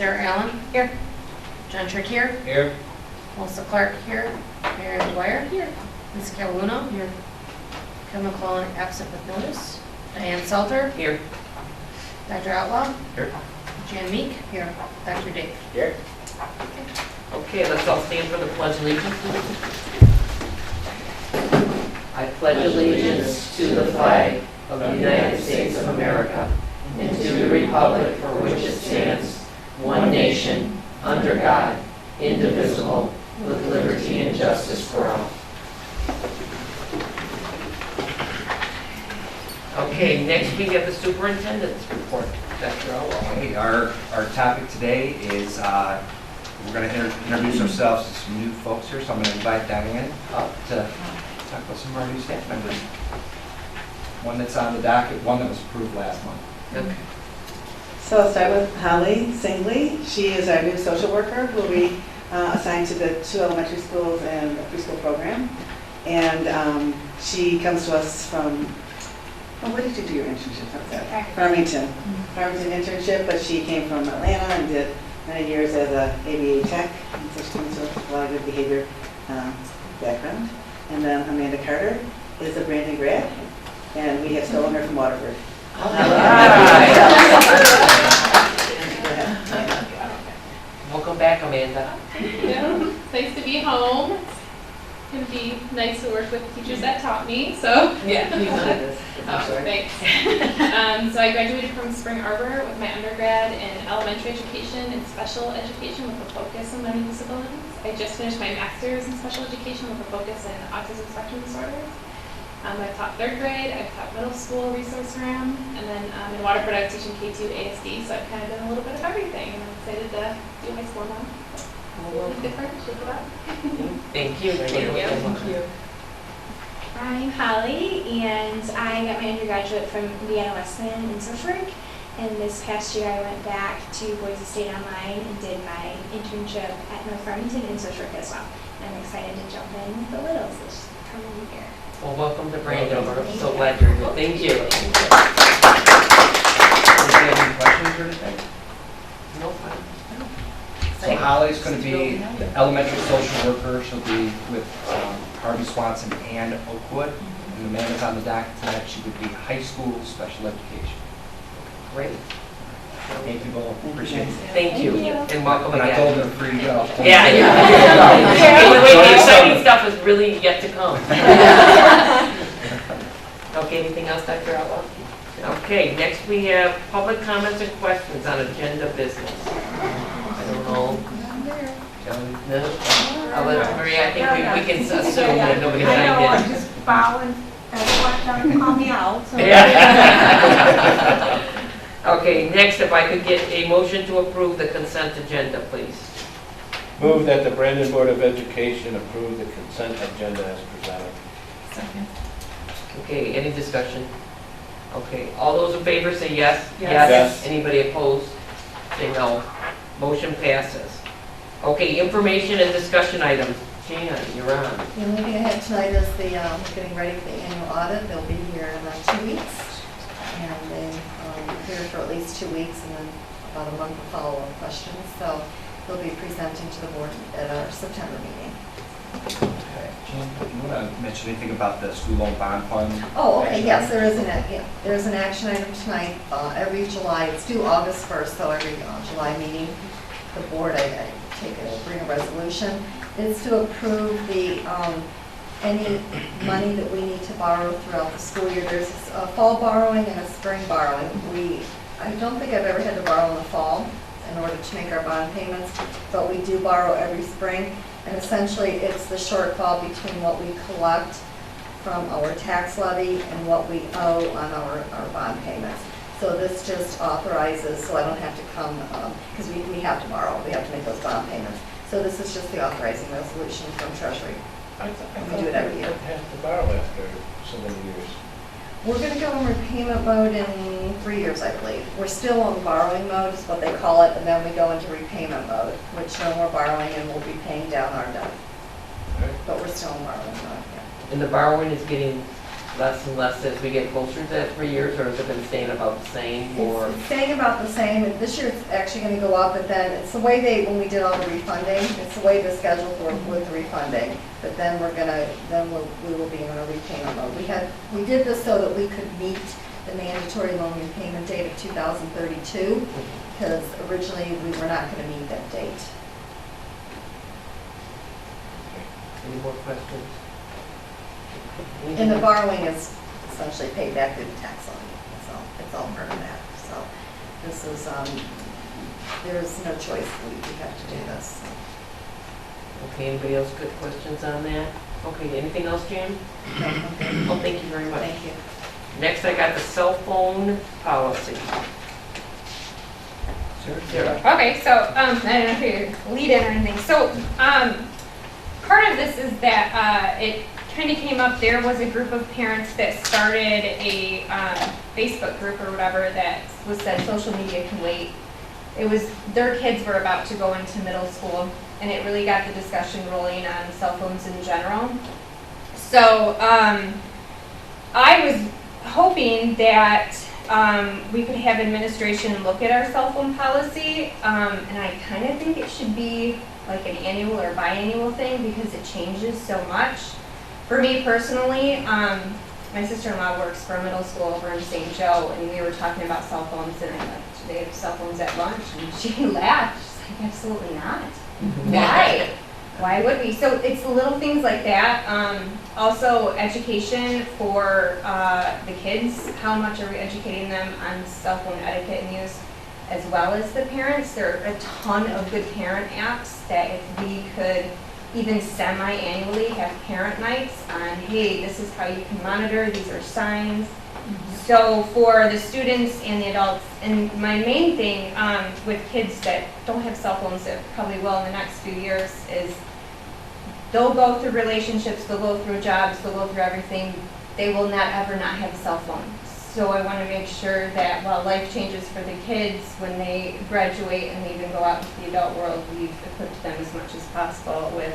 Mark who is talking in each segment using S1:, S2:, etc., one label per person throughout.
S1: Sarah Allen. Here. John Trick here.
S2: Here.
S1: Melissa Clark here. Mary Dwyer. Here. Ms. Calhoun. Here. Kevin McClellan absent with notice. Diane Salter. Here. Dr. Outlaw.
S2: Here.
S1: Jan Meek. Here. Dr. Dave.
S2: Here.
S3: Okay, let's all stand for the pledge of allegiance. I pledge allegiance to the flag of the United States of America and to the republic for which it stands, one nation, under God, indivisible, with liberty and justice for all. Okay, next we have the superintendent's report. Dr. Outlaw.
S2: Okay, our topic today is we're going to introduce ourselves to some new folks here, so I'm going to invite Diane up to talk about some of our new staff members. One that's on the docket, one that was approved last month.
S3: Okay.
S4: So I'll start with Holly Singley. She is our new social worker who will be assigned to the 2 elementary schools and a preschool program. And she comes to us from, where did you do your internship? Farmington. Farmington internship, but she came from Atlanta and did many years as a ABA tech. And so she comes with a lot of good behavior background. And then Amanda Carter is a Brandon grad, and we have stolen her from Waterford.
S3: All right. Welcome back, Amanda.
S5: Yeah, it's nice to be home. It's going to be nice to work with teachers that taught me, so.
S3: Yeah.
S5: Thanks. So I graduated from Spring Arbor with my undergrad in elementary education and special education with a focus on learning disabilities. I just finished my master's in special education with a focus in autism spectrum disorders. I've taught 3rd grade, I've taught middle school resource room, and then in Waterford I was teaching K2 ASD, so I've kind of done a little bit of everything, and I'm excited to do high school now.
S3: Well,
S5: Different, shake it up.
S3: Thank you.
S5: Thank you.
S6: I'm Holly, and I got my undergraduate from Indiana Wesleyan in social work. And this past year, I went back to Boise State Online and did my internship at North Farmington in social work as well. And I'm excited to jump in with the littles this coming year.
S3: Well, welcome to Brandon. We're so glad you're here. Thank you.
S2: Do you have any questions or anything?
S3: No problem.
S2: So Holly's going to be the elementary social worker. She'll be with Harvey Swanson and Oakwood. And Amanda's on the docket tonight. She would be high school special education.
S3: Great.
S2: Thank you both. Appreciate it.
S3: Thank you. And welcome
S2: And I told
S3: again.
S2: her free to go.
S3: Yeah, wait, the exciting stuff is really yet to come. Okay, anything else, Dr. Outlaw? Okay, next we have public comments and questions on agenda business. I don't know. No? I'll let Maria, I think we can assume that nobody
S7: I know, I'm
S3: signed in.
S7: just bowing, that's why I'm call me out, so.
S3: Yeah. Okay, next, if I could get a motion to approve the consent agenda, please.
S8: Move that the Brandon Board of Education approve the consent agenda as presented.
S7: Second.
S3: Okay, any discussion? Okay, all those in favor say yes?
S8: Yes.
S3: Anybody opposed? Say no. Motion passes. Okay, information and discussion items. Jan, you're on.
S9: The only thing I have tonight is we're getting ready for the annual audit. They'll be here in 2 weeks. And they're here for at least 2 weeks and then about a month of follow-up questions. So they'll be presenting to the board at our September meeting.
S2: Okay. Jan, do you want to mention anything about the school loan bond fund?
S9: Oh, okay, yes, there's an action item tonight. Every July, it's due August 1st, so every July meeting, the board, bring a resolution. It's to approve the any money that we need to borrow throughout the school year. There's a fall borrowing and a spring borrowing. I don't think I've ever had to borrow in the fall in order to make our bond payments, but we do borrow every spring. And essentially, it's the shortfall between what we collect from our tax levy and what we owe on our bond payments. So this just authorizes, so I don't have to come, because we have to borrow, we have to make those bond payments. So this is just the authorizing resolution from Treasury. We do it every year.
S8: Have to borrow after so many years.
S9: We're going to go in repayment mode in 3 years, I believe. We're still on borrowing mode, is what they call it, and then we go into repayment mode, which no more borrowing, and we'll be paying down our debt.
S8: Okay.
S9: But we're still in borrowing mode, yeah.
S3: And the borrowing is getting less and less as we get closer to that 3 years, or has it been staying about the same, or?
S9: It's staying about the same, and this year it's actually gonna go up, but then it's the way when we did all the refunding, it's the way the schedules were with the refunding. But then we will be on a repayment mode. We did this so that we could meet the mandatory loan repayment date of 2032, because originally we were not gonna meet that date.
S3: Any more questions?
S9: And the borrowing is essentially paid back through the tax levy, so it's all part of that. So this is, there is no choice, we have to do this.
S3: Okay, anybody else good questions on that? Okay, anything else, Jan? Oh, thank you very much.
S9: Thank you.
S3: Next, I got the cell phone policy. Sarah?
S5: Okay, so, I don't know if you lead in or anything. So, part of this is that, it kind of came up, there was a group of parents that started a, Facebook group or whatever that was said social media can wait. It was, their kids were about to go into middle school, and it really got the discussion rolling on cell phones in general. So, I was hoping that we could have administration look at our cell phone policy, and I kind of think it should be like an annual or biannual thing because it changes so much. For me personally, my sister-in-law works for a middle school over in St. Joe, and we were talking about cell phones, and I'm like, do they have cell phones at lunch? And she laughed. She's like, absolutely not. Why? Why would we? So it's little things like that. Also, education for the kids. How much are we educating them on cell phone etiquette and use, as well as the parents? There are a ton of good parent apps that if we could even semi-annually have parent nights on, hey, this is how you can monitor, these are signs. So for the students and the adults, and my main thing with kids that don't have cell phones that probably will in the next few years is they'll go through relationships, they'll go through jobs, they'll go through everything. They will not ever not have a cell phone. So I want to make sure that while life changes for the kids, when they graduate and they even go out into the adult world, we've equipped them as much as possible with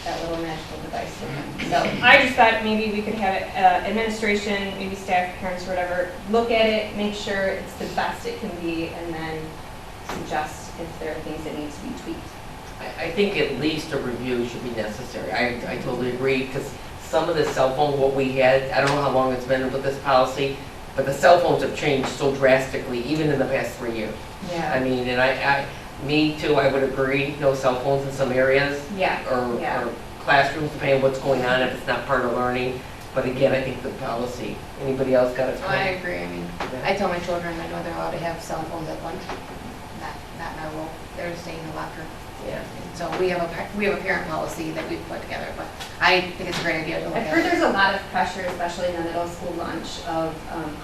S5: that little magical device with them. So I just thought maybe we could have administration, maybe staff, parents, or whatever, look at it, make sure it's the best it can be, and then suggest if there are things that need to be tweaked.
S3: I think at least a review should be necessary. I totally agree, because some of the cell phone, what we had, I don't know how long it's been with this policy, but the cell phones have changed so drastically, even in the past 3 years.
S5: Yeah.
S3: I mean, and me too, I would agree, no cell phones in some areas.
S5: Yeah.
S3: Or classrooms, depending on what's going on, if it's not part of learning. But again, I think the policy, anybody else got a
S1: I
S3: comment?
S1: agree. I mean, I tell my children, I know they're allowed to have cell phones at lunch. Not in our role. They're to stay in the locker.
S3: Yeah.
S1: And so we have a parent policy that we've put together, but I think it's a great idea to look
S5: I've
S1: at.
S5: heard there's a lot of pressure, especially in the middle school lunch, of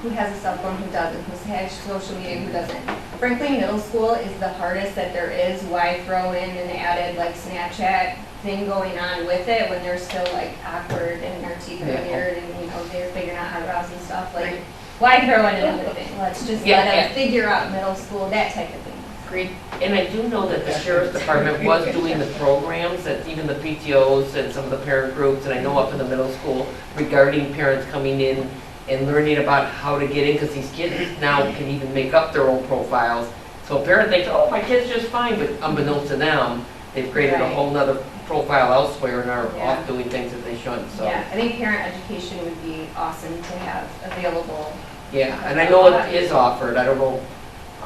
S5: who has a cell phone, who doesn't, who has social media, who doesn't. Frankly, middle school is the hardest that there is. Why throw in an added like Snapchat thing going on with it when they're still like awkward and their teeth are weird and they're figuring out how to browse and stuff. Like, why throw in another thing? Let's just let them figure out middle school, that type of thing.
S1: Agreed.
S3: And I do know that the sheriff's department was doing the programs, that even the PTOs and some of the parent groups, and I know up in the middle school, regarding parents coming in and learning about how to get in, because these kids now can even make up their own profiles. So a parent thinks, oh, my kid's just fine, but unbeknownst to them, they've created a whole nother profile elsewhere and are off doing things that they shouldn't, so.
S5: Yeah, I think parent education would be awesome to have available.
S3: Yeah, and I know it is offered, I don't know.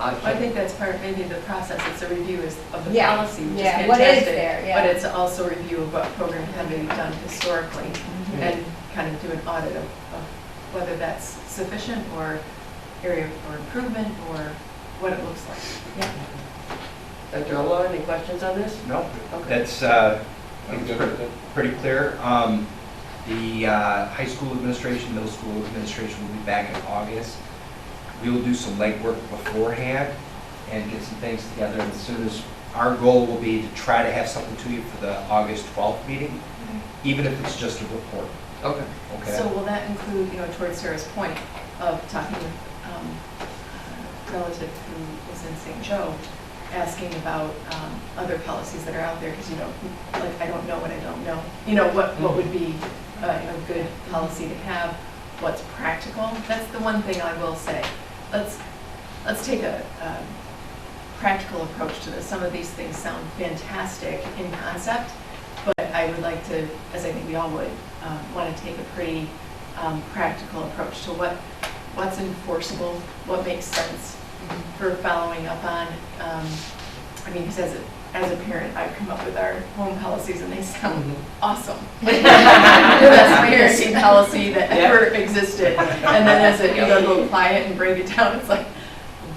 S7: I think that's part of maybe the process, it's a review of the
S5: Yeah.
S7: policy, which is
S5: Yeah,
S7: fantastic.
S5: what is there, yeah.
S7: But it's also a review of what programs have been done historically and kind of do an audit of whether that's sufficient or area for improvement or what it looks like.
S3: Dr. Ola, any questions on this?
S2: No,
S3: Okay.
S2: that's pretty clear. The high school administration, middle school administration will be back in August. We will do some legwork beforehand and get some things together. And as soon as, our goal will be to try to have something to you for the August 12th meeting, even if it's just a report.
S3: Okay.
S2: Okay?
S7: So will that include, towards Sarah's point of talking with a relative who is in St. Joe, asking about other policies that are out there, because I don't know what I don't know. What would be a good policy to have, what's practical. That's the one thing I will say. Let's take a practical approach to this. Some of these things sound fantastic in concept, but I would like to, as I think we all would, want to take a pretty practical approach to what's enforceable, what makes sense for following up on. I mean, because as a parent, I've come up with our home policies and they sound awesome. The best parenting policy that ever existed. And then as you go apply it and break it down, it's like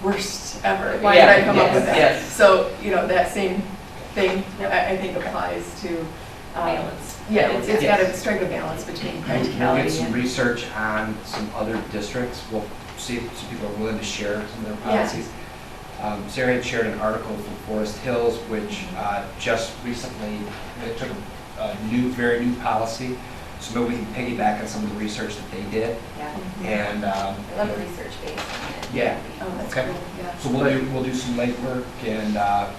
S7: worst ever. Why did I come up with that?
S3: Yes.
S7: So, that same thing I think applies to
S3: Balance.
S7: Yeah, it's got to strike a balance between
S2: We'll
S7: practicality
S2: get some
S7: and.
S2: research on some other districts. We'll see if some people are willing to share some of their policies. Sarah had shared an article from Forest Hills, which just recently, they took a very new policy. So maybe we can piggyback on some of the research that they did.
S1: Yeah.
S2: And
S1: I love the research based on it.
S2: yeah,
S7: Oh, that's
S2: Okay.
S7: cool, yeah.
S2: so we'll do some legwork and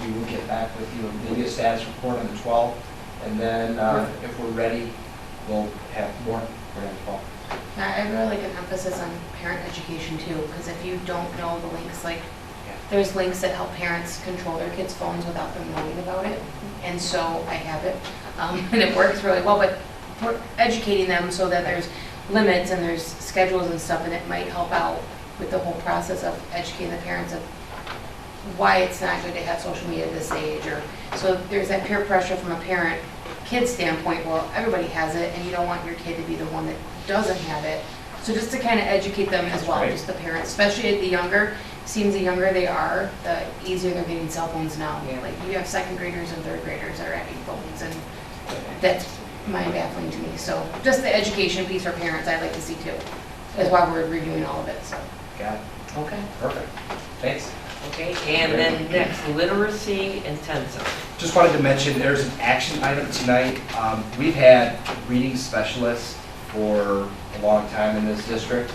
S2: we will get back with you, maybe a status report on the 12th. And then if we're ready, we'll have more for that fall.
S1: I really like an emphasis on parent education too, because if you don't know the links, like, there's links that help parents control their kids' phones without them knowing about it. And so I have it, and it works really well, but we're educating them so that there's limits and there's schedules and stuff, and it might help out with the whole process of educating the parents of why it's not good to have social media at this age, or, so there's that peer pressure from a parent-kid standpoint, well, everybody has it, and you don't want your kid to be the one that doesn't have it. So just to kind of educate them as well,
S2: Right.
S1: just the parents, especially the younger, seems the younger they are, the easier they're getting cell phones now.
S3: Yeah.
S1: Like, you have second graders and third graders that are having phones, and that's mind-baffling to me. So just the education piece for parents, I'd like to see too, is why we're reviewing all of it, so.
S2: Got it?
S3: Okay.
S2: Perfect. Thanks.
S3: Okay, and then next, literacy intensive.
S2: Just wanted to mention, there's an action item tonight. We've had reading specialists for a long time in this district.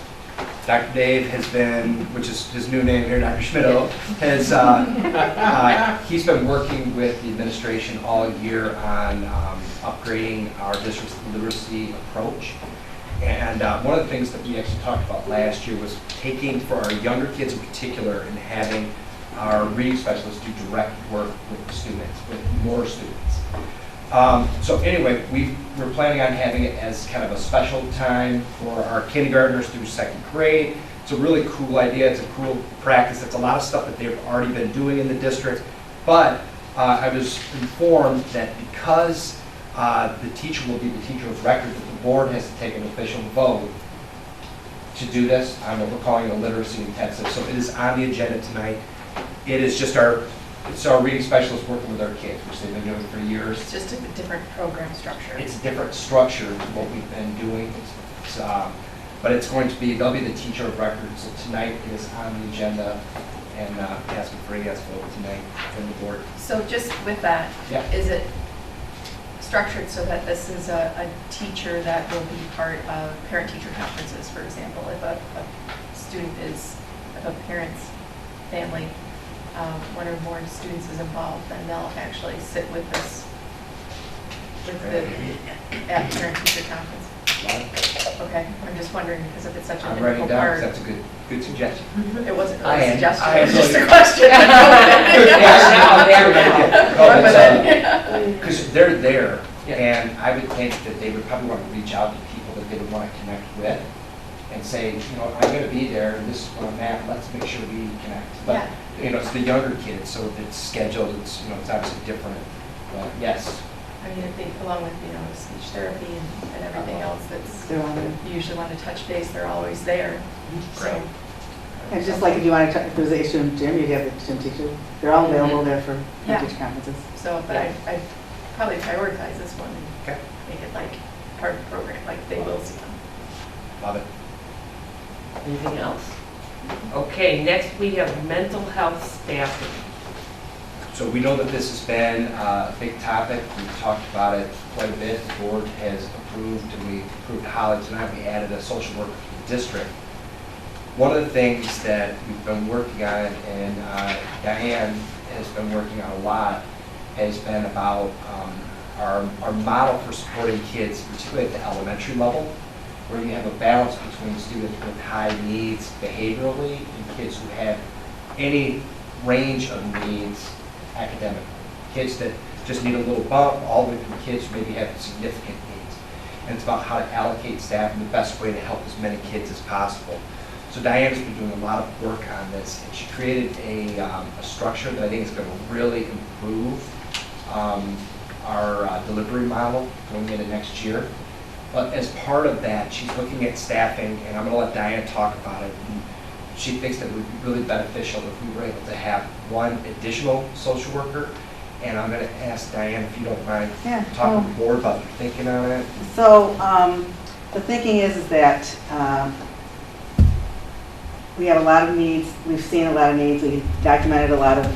S2: Dr. Dave has been, which is his new name here, Dr. Schmidt, he's been working with the administration all year on upgrading our district's literacy approach. And one of the things that we actually talked about last year was taking, for our younger kids in particular, and having our reading specialists do direct work with the students, with more students. So anyway, we're planning on having it as kind of a special time for our kindergartners through second grade. It's a really cool idea. It's a cool practice. It's a lot of stuff that they've already been doing in the district. But I was informed that because the teacher will be the teacher of record, that the board has to take an official vote to do this on what we're calling a literacy intensive. So it is on the agenda tonight. It is just our reading specialists working with our kids, which they've been doing for years.
S7: It's just a different program structure.
S2: It's a different structure to what we've been doing. But it's going to be, they'll be the teacher of record. So tonight it is on the agenda, and asking for a yes vote tonight from the board.
S7: So just with that,
S2: Yeah.
S7: is it structured so that this is a teacher that will be part of parent-teacher conferences, for example? If a student is, if a parent's family, one or more students is involved, then they'll actually sit with us at parent-teacher conference. Okay, I'm just wondering, because if it's such a
S2: I'm writing
S7: integral
S2: down, 'cause
S7: part.
S2: that's a good suggestion.
S7: It wasn't
S2: I
S7: really a
S2: am-
S7: suggestion,
S2: I
S7: it was
S2: am
S7: just a
S2: really-
S7: question.
S2: Because they're there,
S3: Yeah.
S2: and I would think that they would probably want to reach out to people that they would want to connect with and say, I'm going to be there, and this is what I'm at, let's make sure we connect. But, it's the younger kids, so it's scheduled, it's obviously different, but yes.
S7: I mean, I think along with, speech therapy and everything else that's,
S4: They're all there.
S7: you usually want to touch base, they're always there. So,
S2: Right.
S4: And just like if you want to, if there's an issue in gym, you'd have the gym teacher. They're all available there for
S7: Yeah.
S4: teacher conferences.
S7: so, but I probably prioritize this one and
S2: Okay.
S7: make it like part of the program, like they will see them.
S2: Love it.
S3: Anything else? Okay, next we have mental health staffing.
S2: So we know that this has been a big topic. We've talked about it quite a bit. The board has approved, and we approved Holly tonight. We added a social worker to the district. One of the things that we've been working on, and Diane has been working on a lot, has been about our model for supporting kids, particularly at the elementary level. where you have a balance between students with high needs behaviorally and kids who have any range of needs academically. Kids that just need a little bump, all the way to kids who maybe have significant needs. And it's about how to allocate staff and the best way to help as many kids as possible. So Diana's been doing a lot of work on this, and she created a structure that I think is going to really improve our delivery model going into next year. But as part of that, she's looking at staffing, and I'm going to let Diana talk about it. And she thinks that it would be really beneficial if we were able to have one additional social worker. And I'm going to ask Diane, if you don't mind, talking more about your thinking on it.
S4: So the thinking is that we have a lot of needs. We've seen a lot of needs. We've documented a lot of,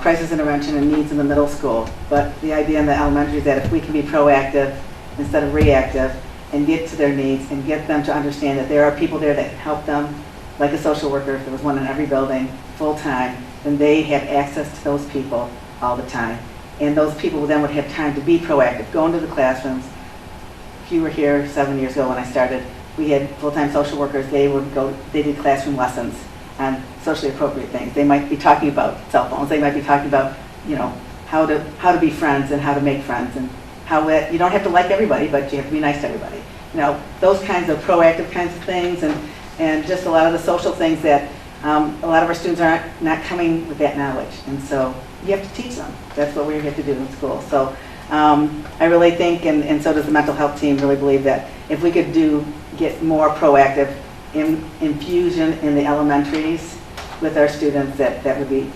S4: crisis intervention and needs in the middle school. But the idea in the elementary is that if we can be proactive instead of reactive and get to their needs and get them to understand that there are people there that can help them, like a social worker, if there was one in every building, full-time, then they have access to those people all the time. And those people then would have time to be proactive, go into the classrooms. If you were here 7 years ago when I started, we had full-time social workers. They did classroom lessons on socially appropriate things. They might be talking about cell phones. They might be talking about, how to be friends and how to make friends, and how you don't have to like everybody, but you have to be nice to everybody. Those kinds of proactive kinds of things, and just a lot of the social things that a lot of our students are not coming with that knowledge. And so you have to teach them. That's what we have to do in school. So I really think, and so does the mental health team, really believe that if we could get more proactive infusion in the elementaries with our students, that would be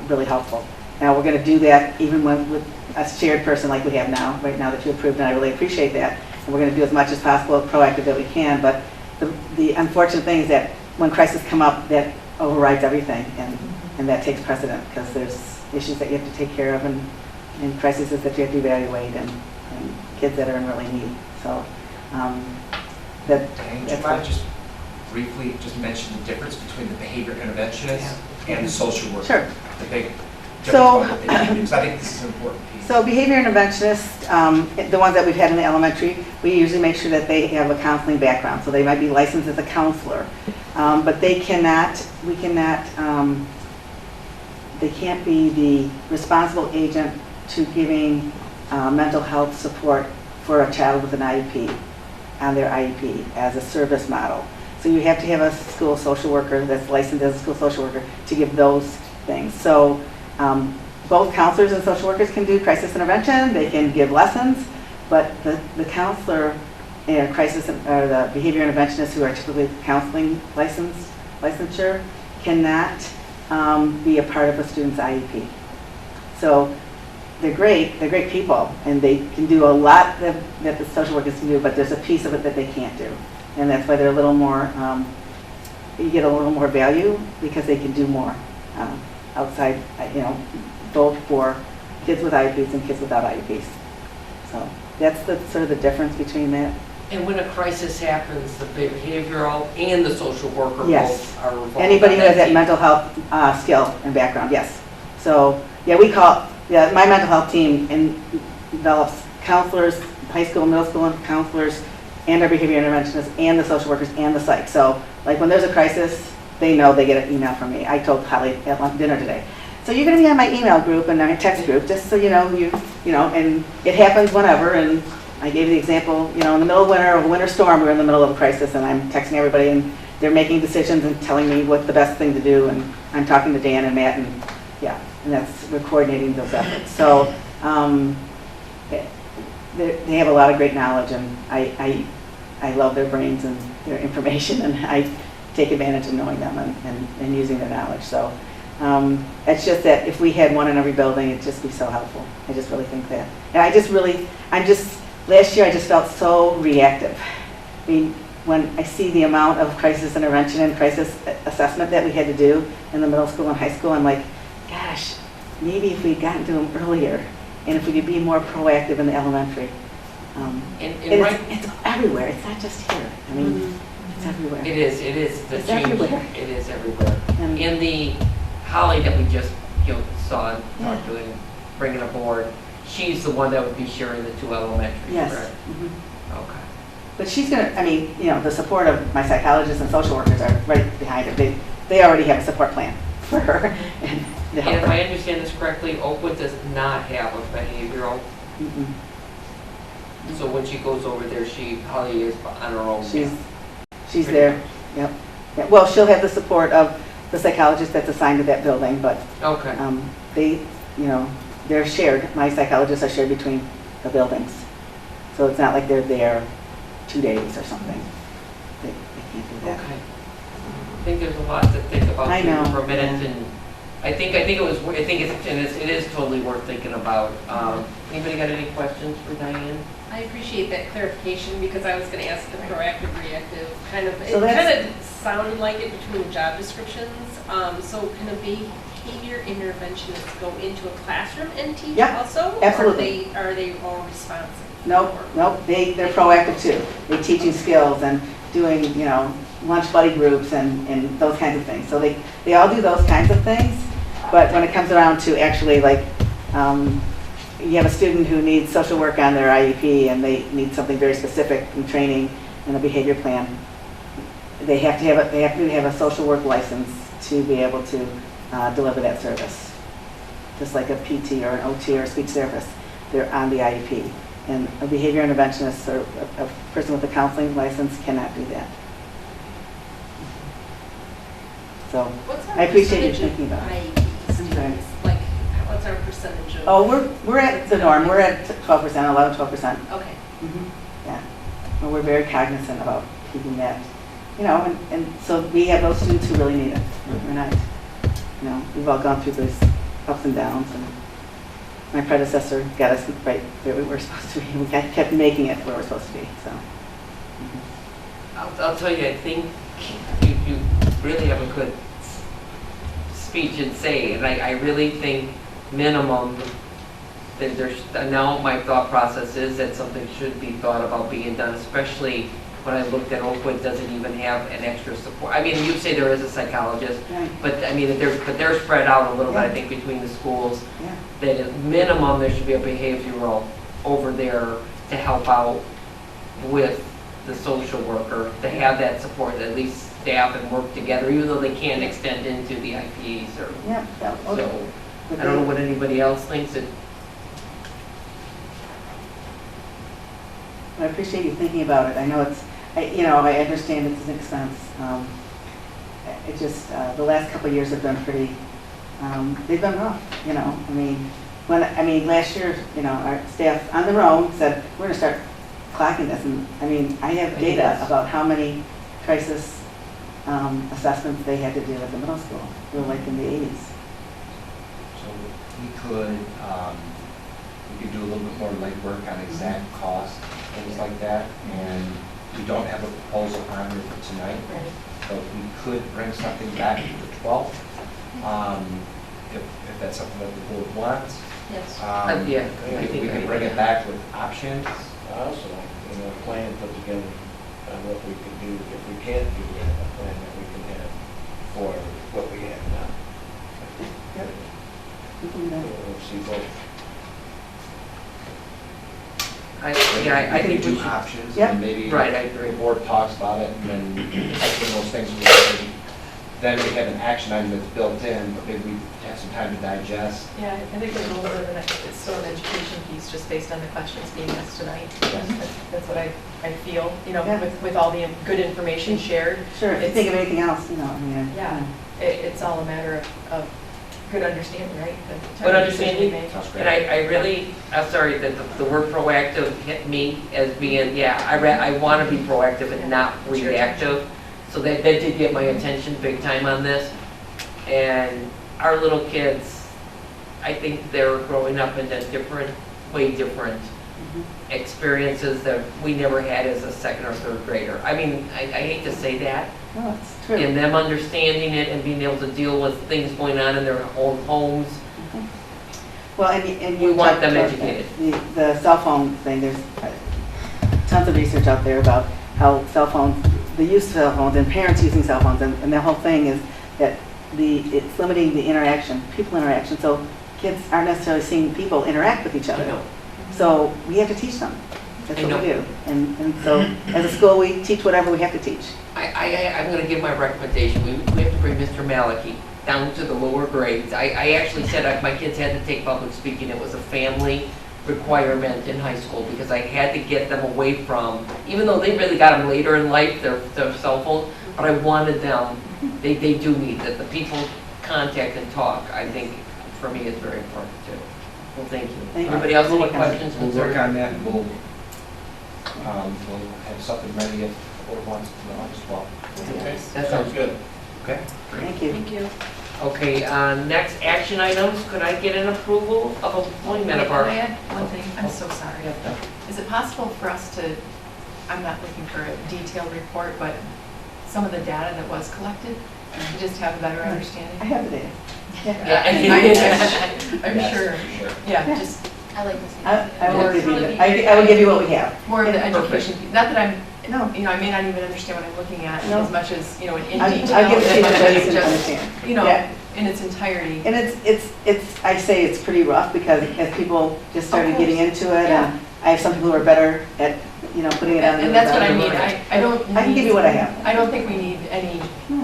S4: really helpful. Now we're going to do that even with a shared person like we have now, right now that you approved, and I really appreciate that. And we're going to do as much as possible proactive that we can, but the unfortunate thing is that when crises come up, that overrides everything, and that takes precedent, because there's issues that you have to take care of, and crises that you have to evaluate, and kids that are in really need. So
S2: Diane, would you mind just briefly just mention the difference between the behavior interventionist and the social worker?
S4: Sure.
S2: The big difference
S4: So,
S2: about what they do, because I think this is an important piece.
S4: So behavior interventionists, the ones that we've had in the elementary, we usually make sure that they have a counseling background. So they might be licensed as a counselor, but they can't be the responsible agent to giving mental health support for a child with an IEP on their IEP as a service model. So you have to have a school social worker that's licensed as a school social worker to give those things. So both counselors and social workers can do crisis intervention. They can give lessons, but the counselor and or the behavior interventionists who are typically counseling licensure cannot be a part of a student's IEP. So they're great people, and they can do a lot that the social workers can do, but there's a piece of it that they can't do. And that's why they're a little more, you get a little more value, because they can do more outside, both for kids with IEPs and kids without IEPs. So that's sort of the difference between that.
S3: And when a crisis happens, the behavioral and the social worker
S4: Yes.
S3: both are involved.
S4: Anybody who has that
S3: team.
S4: mental health skill and background, yes. So, my mental health team develops counselors, high school, middle school and counselors, and our behavior interventionists, and the social workers, and the psych. So, like when there's a crisis, they know they get an email from me. I told Holly at lunch dinner today, so you're going to be on my email group and my text group, just so you know, and it happens whenever. And I gave you the example, in the middle of winter, of a winter storm, we're in the middle of a crisis, and I'm texting everybody, and they're making decisions and telling me what's the best thing to do, and I'm talking to Dan and Matt, and we're coordinating those efforts. So they have a lot of great knowledge, and I love their brains and their information, and I take advantage of knowing them and using their knowledge. So it's just that if we had one in every building, it'd just be so helpful. I just really think that. And last year I just felt so reactive. I mean, when I see the amount of crisis intervention and crisis assessment that we had to do in the middle school and high school, I'm like, gosh, maybe if we'd gotten to them earlier, and if we could be more proactive in the elementary. It's everywhere. It's not just here. I mean, it's everywhere.
S3: It is. The
S4: It's
S3: change.
S4: everywhere.
S3: It is everywhere.
S4: And-
S3: In the Holly that we just saw and talked to and bringing aboard, she's the one that would be sharing the two elementaries,
S4: Yes.
S3: correct?
S4: Mhm.
S3: Okay.
S4: But she's gonna, I mean, you know, the support of my psychologists and social workers are right behind her. They already have a support plan for her. And to help
S3: And if
S4: her.
S3: I understand this correctly, Oakwood does not have a behavioral,
S4: Mm-mm.
S3: so when she goes over there, Holly is on her own.
S4: She's there, yep. Yeah, well, she'll have the support of the psychologist that's assigned to that building, but
S3: Okay.
S4: they, you know, they're shared. My psychologists are shared between the buildings. So it's not like they're there 2 days or something. They can't do that.
S3: Okay. I think there's a lot to think about
S4: I
S3: too
S4: know,
S3: for a minute,
S4: yeah.
S3: and I think it is totally worth thinking about. Anybody got any questions for Diane?
S10: I appreciate that clarification because I was going to ask the proactive, reactive, kind of,
S4: So
S10: it
S4: that's-
S10: kind of sounded like it between the job descriptions. So can a behavior interventionist go into a classroom and teach
S4: Yeah,
S10: also?
S4: absolutely.
S10: Or are they all responsive?
S4: Nope, they're proactive too. They're teaching skills and doing, you know, lunch buddy groups and those kinds of things. So they all do those kinds of things, but when it comes around to actually like, you have a student who needs social work on their IEP and they need something very specific in training and a behavior plan, they have to have a social work license to be able to deliver that service. Just like a PT or an OT or a speech therapist, they're on the IEP. And a behavior interventionist or a person with a counseling license cannot do that. So,
S10: What's our
S4: I appreciate you
S10: percentage of
S4: thinking about it.
S10: IEP
S4: I'm sorry.
S10: students? Like, what's our percentage of?
S4: oh, we're at the norm. We're at 12%, 11, 12%.
S10: Okay.
S4: Yeah. And we're very cognizant about keeping that, you know, and so we have those students who really need it. We're not, you know, we've all gone through those ups and downs, and my predecessor got us right where we were supposed to be. We kept making it where we're supposed to be, so.
S3: I'll tell you, I think you really have a good speech and say, and I really think minimum, that now my thought process is that something should be thought about being done, especially when I looked at Oakwood doesn't even have an extra support. I mean, you say there is a psychologist,
S4: Right.
S3: but I mean, they're spread out a little bit, I think, between the schools.
S4: Yeah.
S3: That at minimum, there should be a behavioral over there to help out with the social worker, to have that support, at least staff and work together, even though they can't extend into the IPs or,
S4: Yeah. Okay.
S3: so, I don't know what anybody else thinks.
S4: I appreciate you thinking about it. I know I understand it's an expense. It just, the last couple of years have been pretty, they've been rough, you know. I mean, last year, you know, our staff on their own said, we're gonna start clocking this. And I mean, I have data about how many crisis assessments they had to do at the middle school. They were like in the 80s.
S2: So we could do a little bit more legwork on exact cost, things like that, and we don't have a proposal on here for tonight, but we could bring something back to the 12th, if that's something that the board wants.
S10: Yes.
S3: Yeah, I think
S2: We
S3: I
S2: can bring it back with options.
S8: Also, a plan put together on what we could do if we can't do that, a plan that we can have for what we have now.
S4: Yep. We can do that.
S8: We'll see both.
S3: I
S2: We
S3: think
S2: can
S3: we
S2: do
S3: should.
S2: options,
S4: Yep.
S2: and maybe
S3: Right, I agree.
S2: the board talks about it, and then that's when those things will happen. Then we have an action item that's built in, but maybe we have some time to digest.
S7: Yeah, I think there's a little bit of it's still an education piece just based on the questions being asked tonight. That's what I feel, you know,
S4: Yeah.
S7: with all the good information shared.
S4: Sure, if you
S7: It's-
S4: think of anything else, you know, I mean.
S7: Yeah, it's all a matter of good understanding, right? The
S3: Good
S7: type of decision
S3: understanding.
S7: we make.
S2: Sounds
S3: And I really, I'm sorry that the word proactive hit me as being, I want to be proactive and not reactive. So that did get my attention big time on this. And our little kids, I think they're growing up into way different experiences that we never had as a second or third grader. I mean, I hate to say that.
S4: No, it's true.
S3: And them understanding it and being able to deal with things going on in their own homes.
S4: Well, and
S3: We
S4: you
S3: want
S4: talked
S3: them
S4: about
S3: educated.
S4: The cell phone thing, there's tons of research out there about how cell phones, the use of cell phones and parents using cell phones, and the whole thing is that it's limiting the interaction, people interaction, so kids aren't necessarily seeing people interact with each
S3: I
S4: other.
S3: know.
S4: So we have to teach them That's
S2: I
S4: what
S2: know.
S4: we do. And so, as a school, we teach whatever we have to teach.
S3: I'm going to give my recommendation. We have to bring Mr. Maliki down to the lower grades. I actually said my kids had to take public speaking. It was a family requirement in high school because I had to get them away from, even though they really got them later in life, their cell phones, but I wanted them, they do need that. The people contact and talk, I think, for me, is very important too. Well, thank you.
S4: Thank you.
S3: Anybody else
S4: We'll
S3: any
S4: work on it.
S3: questions?
S2: We'll work
S3: concerns?
S2: on that, and we'll have something ready if the board wants to know as well.
S8: Okay,
S3: That sounds
S8: good.
S2: Okay?
S4: Thank you.
S7: Thank you.
S3: Okay, next action items, could I get an approval of employment of
S7: Can
S3: our?
S7: I add one thing? I'm so sorry. Is it possible for us to, I'm not looking for a detailed report, but some of the data that was collected, to just have a better
S4: I
S7: understanding?
S4: have the data.
S7: I'm sure. Yeah,
S4: Yeah.
S7: just
S1: I like this.
S4: I will give you, I will give you what we have.
S7: more of the
S3: Perfect.
S7: education, not that I'm,
S4: No,
S7: I may not even understand what I'm looking at
S4: No.
S7: as much as, in
S4: I'll
S7: detail.
S4: give it to you
S7: as
S4: so
S7: much
S4: you
S7: as
S4: can
S7: just,
S4: understand.
S7: Yeah.
S4: Yeah.
S7: In its entirety.
S4: And I say it's pretty rough because as people just started getting into it, and I have some people who are better at, putting it on.
S7: And that's what I mean, I don't.
S4: I can give you what I have.
S7: I don't think we need any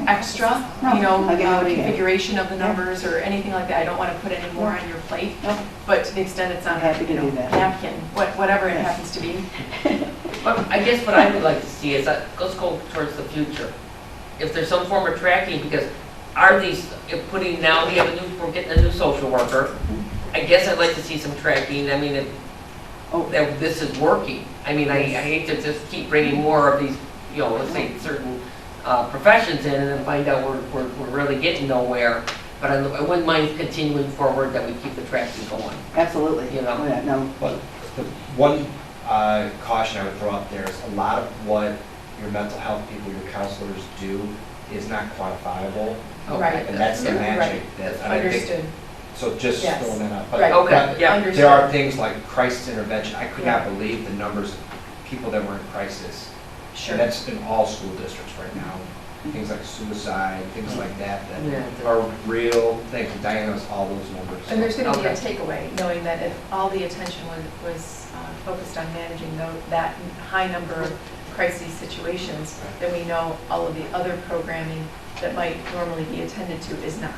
S7: extra,
S4: No, I'll give you what you have.
S7: configuration of the
S4: Yeah.
S7: numbers or anything like that. I don't want to put any more on your plate.
S4: No.
S7: But to the extent it's on
S4: I'm happy to
S7: a
S4: do that.
S7: napkin, whatever it
S4: Yes.
S7: happens to be.
S3: But I guess what I would like to see is that, let's go towards the future. If there's some form of tracking, because are these, if putting, now we have we're getting a new social worker. I guess I'd like to see some tracking, I mean, that this is working. I mean, I hate to just keep bringing more of these, let's say certain professions in and then find out we're really getting nowhere. But I wouldn't mind continuing forward that we keep the tracking going.
S4: Absolutely.
S3: You know.
S4: Oh, yeah, no,
S2: But the one caution I would throw out there is a lot of what your mental health people, your counselors do is not quantifiable.
S7: Right.
S2: And that's the
S7: Right.
S2: magic that, and I think,
S7: Understood.
S2: so just
S7: Yes.
S2: throwing that out. But-
S7: Right.
S3: Okay,
S2: but
S3: yeah.
S7: Understood.
S2: There are things like crisis intervention. I could not believe the numbers of people that were in crisis.
S7: Sure.
S2: And that's in all school districts right now. Things like suicide, things like that,
S3: Yeah.
S2: that are real things. Diana knows all those numbers.
S7: And there's going to be a
S3: Okay.
S7: takeaway, knowing that if all the attention was focused on managing that high number of crisis situations, then we know all of the other programming that might normally be attended to is not.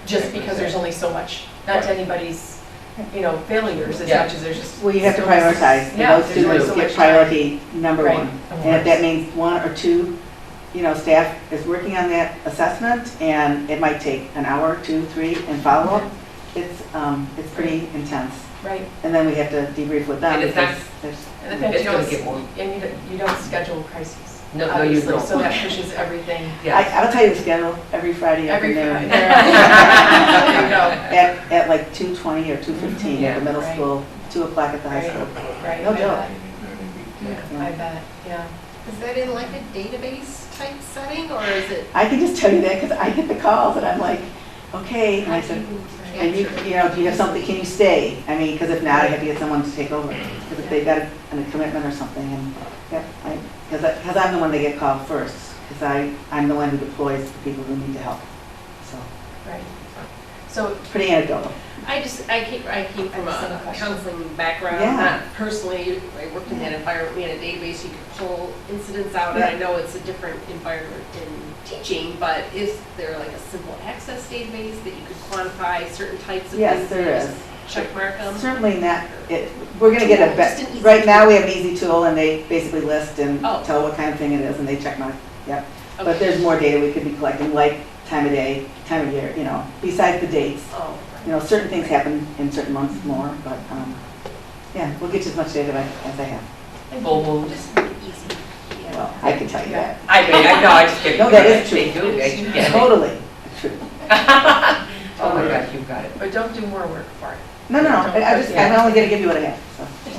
S7: Just because there's only so much, not to anybody's, failures, as
S3: Yeah.
S7: much as there's just.
S4: well, you have to
S7: so much-
S4: prioritize.
S7: Yeah,
S4: Those
S7: there's
S4: students
S7: so
S4: get
S7: much time.
S4: priority number
S7: Right,
S4: one.
S7: of
S4: And if
S7: course.
S4: that means one or two, staff is working on that assessment, and it might take an hour, 2, 3, and follow up, it's pretty intense.
S7: Right,
S4: And then we have to debrief with them.
S3: And it's not-
S4: because there's-
S7: and the fact
S3: It's
S7: you
S3: gonna
S7: don't,
S3: get more.
S7: and you don't schedule crises.
S3: No, you
S7: obviously,
S3: don't.
S7: So that pushes everything.
S3: Yes.
S4: I'll tell you the schedule every Friday
S7: Every
S4: afternoon.
S7: Friday. There you go.
S4: At like 2:20 or 2:15
S3: Yeah.
S4: at the middle
S7: Right.
S4: school, 2 o'clock at the high
S7: Right.
S4: school.
S7: Right,
S4: No
S7: I
S4: joke.
S7: bet.
S4: Yeah.
S7: I bet, yeah.
S10: Is that in like a database type setting, or is it?
S4: I can just tell you that because I get the calls and I'm like, okay, and I said, and do you have something, can you stay? I mean, because if not, I have to get someone to take over. Because if they've got a commitment or something, and, because I'm the one that get called first, because I'm the one who deploys the people who need to help. So,
S7: Right. So,
S4: pretty anecdotal.
S10: I came from
S7: I have the same
S10: a
S7: question.
S10: counseling background,
S4: Yeah.
S10: not personally, I worked in that environment, we had a database, you could pull incidents out, and I
S4: Yeah.
S10: know it's a different environment in teaching, but is there like a simple access database that you could quantify certain types of
S4: Yes,
S10: things?
S4: there
S10: and
S4: is.
S10: just Check mark them?
S4: Certainly not, we're going to get a,
S10: Just an easy
S4: right now,
S10: tool.
S4: we have an easy tool, and they basically list and
S10: Oh.
S4: tell what kind of thing it is, and they check mark, yep. But
S10: Okay.
S4: there's more data we could be collecting, like time of day, time of year, besides the dates.
S10: Oh,
S4: Certain things happen in certain months more, but, yeah, we'll get you as much data as I have.
S3: Full moon.
S10: just make it easy. Yeah.
S4: Well, I can tell you that.
S3: I mean, I know, I just get.
S4: No, that is true.
S3: They do, they get it.
S4: Totally true.
S3: Oh my gosh, you got it.
S7: but don't do more work for it.
S4: No, I'm only gonna give you what I have,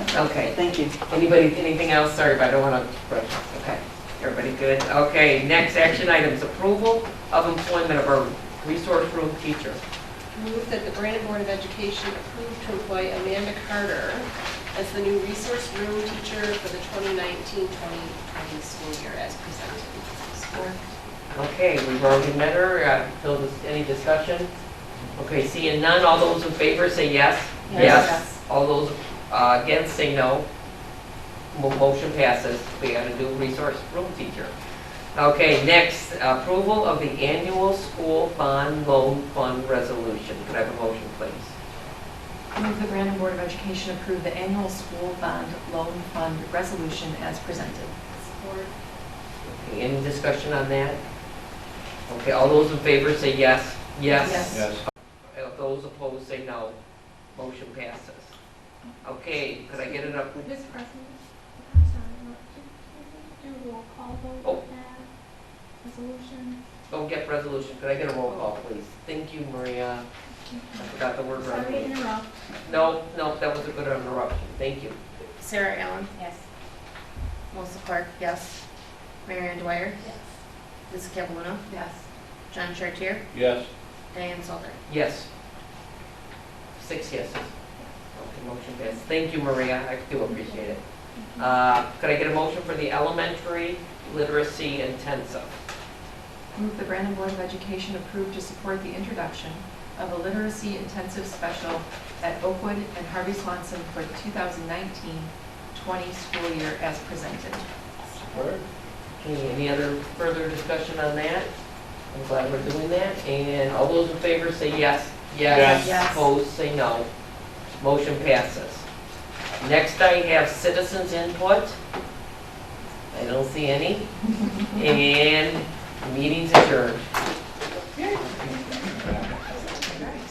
S4: so,
S3: Okay.
S4: thank you.
S3: Anything else? Sorry, but I don't want to, okay. Everybody good? Okay, next action items, approval of employment of our resource room teacher.
S10: Move that the Brandon Board of Education approve to employ Amanda Carter as the new resource room teacher for the 2019-2020 school year as presented. Support.
S3: Okay, we've already met her. Phil, any discussion? Okay, seeing none, all those in favor say yes.
S7: Yes.
S3: All those against say no. Motion passes. We got a new resource room teacher. Okay, next, approval of the annual school bond loan fund resolution. Could I have a motion, please?
S7: Move the Brandon Board of Education approve the annual school bond loan fund resolution as presented.
S5: Support.
S3: Okay, any discussion on that? Okay, all those in favor say yes. Yes.
S7: Yes.
S3: Those opposed say no. Motion passes. Okay, could I get it up?
S6: Ms. President, I'm sorry, do a roll call vote
S3: Oh.
S6: with that resolution?
S3: Don't get resolution. Could I get a roll call, please? Thank you, Maria. I forgot the word
S6: Sorry to
S3: resolution.
S6: interrupt.
S3: No, that was a good interruption. Thank you.
S1: Sarah Allen,
S6: Yes.
S1: Melissa Clark, yes. Marion Dwyer,
S6: Yes.
S1: Lisa Cavaluna,
S7: Yes.
S1: John Chartier,
S8: Yes.
S1: Diane Salter.
S3: Yes. 6 yeses. Okay, motion passes. Thank you, Maria. I do appreciate it. Could I get a motion for the elementary literacy intensive?
S7: Move the Brandon Board of Education approve to support the introduction of a literacy intensive special at Oakwood and Harvey Swanson for the 2019-20 school year as presented.
S8: Support.
S3: Okay, any other further discussion on that? I'm glad we're doing that. And all those in favor say yes.
S8: Yes.
S1: Yes.
S3: Opposed, say no. Motion passes. Next, I have citizens input. I don't see any. And meeting's adjourned.